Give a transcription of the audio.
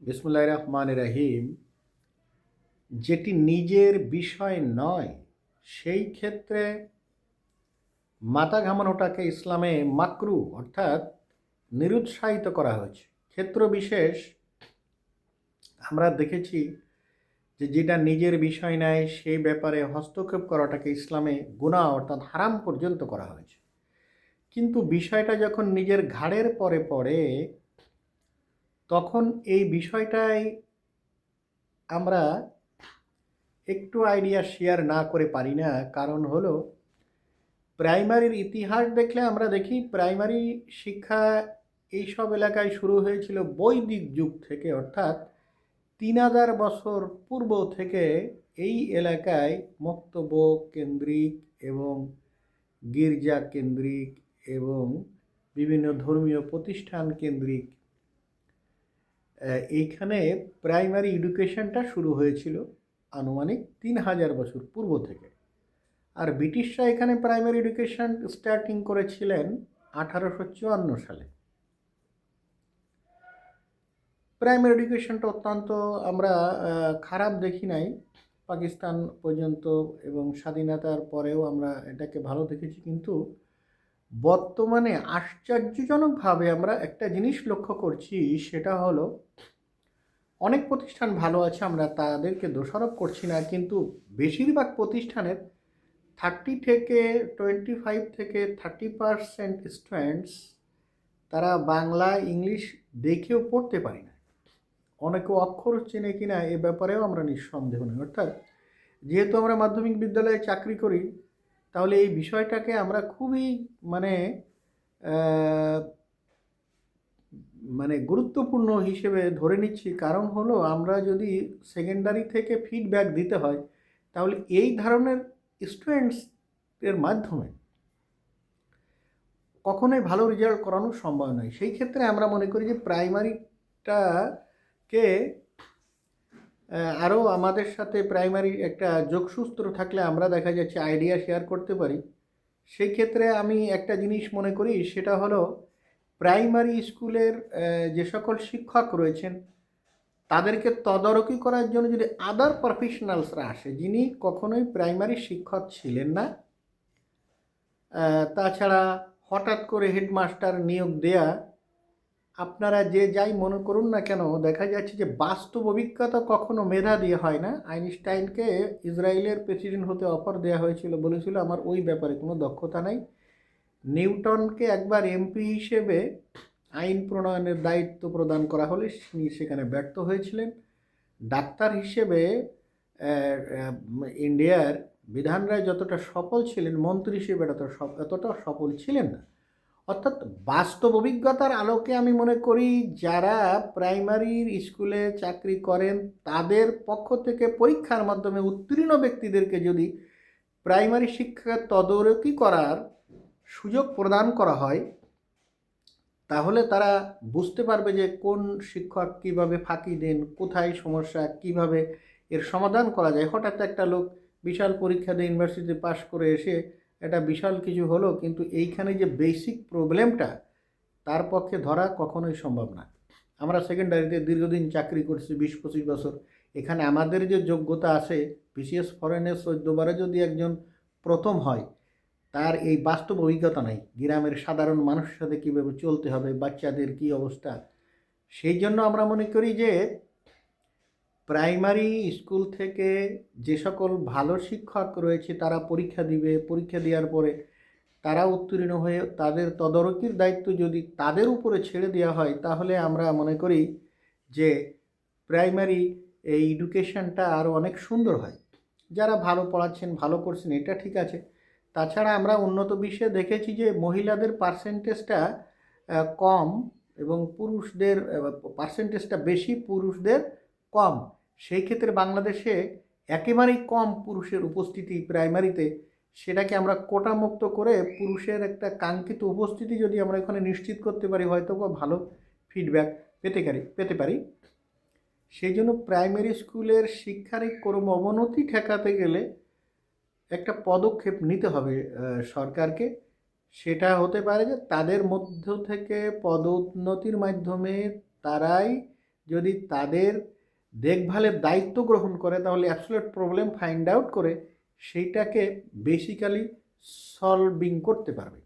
বিসমুল্লাহির রহমানির রহিম। যেটি নিজের বিষয় নয় সেই ক্ষেত্রে মাথা ঘামানোটাকে ইসলামে মাকরু অর্থাৎ নিরুৎসাহিত করা হয়েছে। ক্ষেত্র বিশেষ আমরা দেখেছি যে যেটা নিজের বিষয় নয় সেই ব্যাপারে হস্তক্ষেপ করাটাকে ইসলামে গুনাহ অর্থাৎ হারাম পর্যন্ত করা হয়েছে। কিন্তু বিষয়টা যখন নিজের ঘাড়ের পরে পড়ে তখন এই বিষয়টাই আমরা একটু আইডিয়া শেয়ার না করে পারি না। কারণ হলো প্রাইমারির ইতিহাস দেখলে আমরা দেখি প্রাইমারি শিক্ষা এইসব এলাকায় শুরু হয়েছিল বৈদিক যুগ থেকে, অর্থাৎ 3000 বছর পূর্ব থেকে এই এলাকায় মক্তব্য কেন্দ্রিক এবং গির্জা কেন্দ্রিক এবং বিভিন্ন ধর্মীয় প্রতিষ্ঠান কেন্দ্রিক এইখানে প্রাইমারি এডুকেশনটা শুরু হয়েছিল আনুমানিক 3000 বছর পূর্ব থেকে। আর ব্রিটিশরা এখানে প্রাইমারি এডুকেশন স্টার্টিং করেছিলেন 1854 সালে। প্রাইমারি এডুকেশনটা অত্যন্ত আমরা খারাপ দেখি নাই পাকিস্তান পর্যন্ত, এবং স্বাধীনতার পরেও আমরা এটাকে ভালো দেখেছি। কিন্তু বর্তমানে আশ্চর্যজনকভাবে আমরা একটা জিনিস লক্ষ্য করছি, সেটা হলো অনেক প্রতিষ্ঠান ভালো আছে, আমরা তাদেরকে দোষারোপ করছি না, কিন্তু বেশিরভাগ প্রতিষ্ঠানের 25 থেকে 30% স্টুডেন্টস তারা বাংলা ইংলিশ দেখেও পড়তে পারি না। অনেকে অক্ষর চেনে কিনা এ ব্যাপারেও আমরা নিঃসন্দেহ নই। অর্থাৎ যেহেতু আমরা মাধ্যমিক বিদ্যালয়ে চাকরি করি, তাহলে এই বিষয়টাকে আমরা খুবই মানে মানে গুরুত্বপূর্ণ হিসেবে ধরে নিচ্ছি। কারণ হলো আমরা যদি সেকেন্ডারি থেকে ফিডব্যাক দিতে হয়, তাহলে এই ধরনের স্টুডেন্টসের মাধ্যমে কখনোই ভালো রেজাল্ট করানো সম্ভব নয়। সেই ক্ষেত্রে আমরা মনে করি যে প্রাইমারিটাকে আরও আমাদের সাথে প্রাইমারি একটা যোগসূত্র থাকলে আমরা দেখা যাচ্ছে আইডিয়া শেয়ার করতে পারি। সেই ক্ষেত্রে আমি একটা জিনিস মনে করি, সেটা হলো প্রাইমারি স্কুলের যে সকল শিক্ষক রয়েছেন তাদেরকে তদারকি করার জন্য যদি আদার প্রফেশনালসরা আসে, যিনি কখনোই প্রাইমারি শিক্ষক ছিলেন না, তাছাড়া হঠাৎ করে হেডমাস্টার নিয়োগ দেয়া, আপনারা যে যাই মনে করুন না কেন, দেখা যাচ্ছে যে বাস্তব অভিজ্ঞতা কখনো মেধা দিয়ে হয় না। আইনস্টাইনকে ইসরায়েলের প্রেসিডেন্ট হতে অফার দেওয়া হয়েছিল, বলেছিল আমার ওই ব্যাপারে কোনো দক্ষতা নাই। নিউটনকে একবার এমপি হিসেবে আইন প্রণয়নের দায়িত্ব প্রদান করা হলে তিনি সেখানে ব্যর্থ হয়েছিলেন। ডাক্তার হিসেবে ইন্ডিয়ার বিধান রায় যতটা সফল ছিলেন, মন্ত্রী হিসেবে এতটা সফল ছিলেন না। অর্থাৎ বাস্তব অভিজ্ঞতার আলোকে আমি মনে করি যারা প্রাইমারির স্কুলে চাকরি করেন তাদের পক্ষ থেকে পরীক্ষার মাধ্যমে উত্তীর্ণ ব্যক্তিদেরকে যদি প্রাইমারি শিক্ষা তদারকি করার সুযোগ প্রদান করা হয়, তাহলে তারা বুঝতে পারবে যে কোন শিক্ষক কিভাবে ফাঁকি দেন, কোথায় সমস্যা, কিভাবে এর সমাধান করা যায়। হঠাৎ একটা লোক বিশাল পরীক্ষা দিয়ে ইউনিভার্সিটি পাশ করে এসে এটা বিশাল কিছু হলো, কিন্তু এইখানে যে বেসিক প্রবলেমটা তার পক্ষে ধরা কখনোই সম্ভব না। আমরা সেকেন্ডারিতে দীর্ঘদিন চাকরি করছি 20-25 বছর, এখানে আমাদের যে যোগ্যতা আছে, বিসিএস ফরেনের 14বারে যদি একজন প্রথম হয়, তার এই বাস্তব অভিজ্ঞতা নাই গ্রামের সাধারণ মানুষের সাথে কীভাবে চলতে হবে, বাচ্চাদের কী অবস্থা। সেই জন্য আমরা মনে করি যে প্রাইমারি স্কুল থেকে যে সকল ভালো শিক্ষক রয়েছে তারা পরীক্ষা দিবে, পরীক্ষা দেওয়ার পরে তারা উত্তীর্ণ হয়ে তাদের তদারকির দায়িত্ব যদি তাদের উপরে ছেড়ে দেওয়া হয়, তাহলে আমরা মনে করি যে প্রাইমারি এই এডুকেশনটা আরও অনেক সুন্দর হয়। যারা ভালো পড়াচ্ছেন, ভালো করছেন, এটা ঠিক আছে। তাছাড়া আমরা উন্নত বিশ্বে দেখেছি যে মহিলাদের পার্সেন্টেজটা কম এবং পুরুষদের পার্সেন্টেজটা বেশি, পুরুষদের কম। সেই ক্ষেত্রে বাংলাদেশে একেবারেই কম পুরুষের উপস্থিতি প্রাইমারিতে, সেটাকে আমরা কোটামুক্ত করে পুরুষের একটা কাঙ্ক্ষিত উপস্থিতি যদি আমরা এখানে নিশ্চিত করতে পারি, হয়তো ভালো ফিডব্যাক পেতে পারি। সেই জন্য প্রাইমারি স্কুলের শিক্ষার এই ক্রম অবনতি ঠেকাতে গেলে একটা পদক্ষেপ নিতে হবে সরকারকে। সেটা হতে পারে যে তাদের মধ্য থেকে পদোন্নতির মাধ্যমে তারাই যদি তাদের দেখভালের দায়িত্ব গ্রহণ করে তাহলে অ্যাবসলিউট প্রবলেম ফাইন্ড আউট করে সেইটাকে বেসিক্যালি সলভিং করতে পারবে।